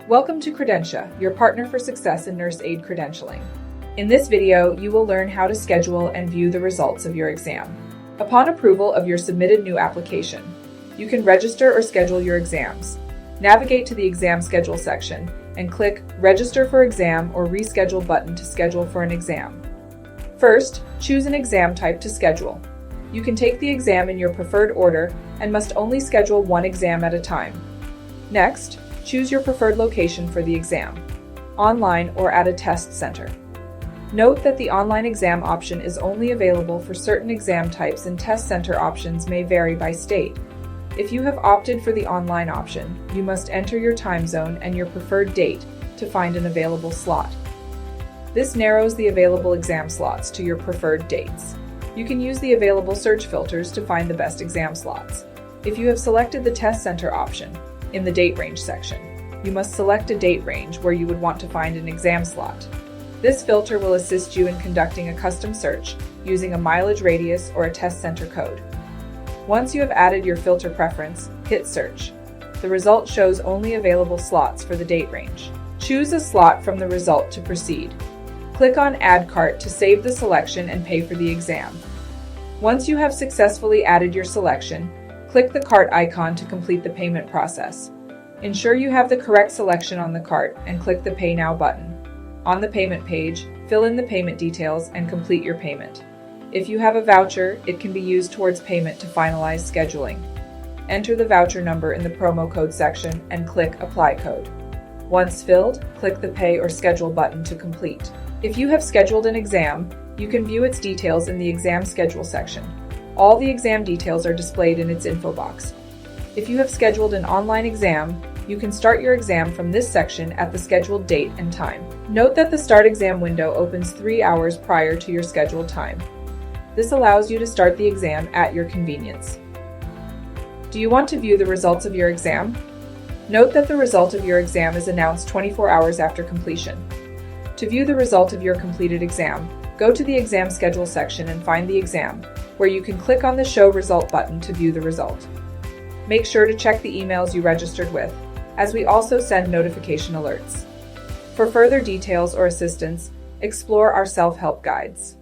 Welcome to Credentia, your partner for success in nurse aid credentialing. In this video, you will learn how to schedule and view the results of your exam. Upon approval of your submitted new application, you can register or schedule your exams. Navigate to the exam schedule section and click Register for Exam or Reschedule button to schedule for an exam. First, choose an exam type to schedule. You can take the exam in your preferred order and must only schedule one exam at a time. Next, choose your preferred location for the exam, online or at a test center. Note that the online exam option is only available for certain exam types and test center options may vary by state. If you have opted for the online option, you must enter your time zone and your preferred date to find an available slot. This narrows the available exam slots to your preferred dates. You can use the available search filters to find the best exam slots. If you have selected the test center option, in the date range section, you must select a date range where you would want to find an exam slot. This filter will assist you in conducting a custom search using a mileage radius or a test center code. Once you have added your filter preference, hit search. The result shows only available slots for the date range. Choose a slot from the result to proceed. Click on Add Cart to save the selection and pay for the exam. Once you have successfully added your selection, click the cart icon to complete the payment process. Ensure you have the correct selection on the cart and click the Pay Now button. On the payment page, fill in the payment details and complete your payment. If you have a voucher, it can be used towards payment to finalize scheduling. Enter the voucher number in the promo code section and click Apply Code. Once filled, click the Pay or Schedule button to complete. If you have scheduled an exam, you can view its details in the exam schedule section. All the exam details are displayed in its info box. If you have scheduled an online exam, you can start your exam from this section at the scheduled date and time. Note that the Start Exam window opens 3 hours prior to your scheduled time. This allows you to start the exam at your convenience. Do you want to view the results of your exam? Note that the result of your exam is announced 24 hours after completion. To view the result of your completed exam, go to the exam schedule section and find the exam, where you can click on the Show Result button to view the result. Make sure to check the emails you registered with, as we also send notification alerts. For further details or assistance, explore our self-help guides.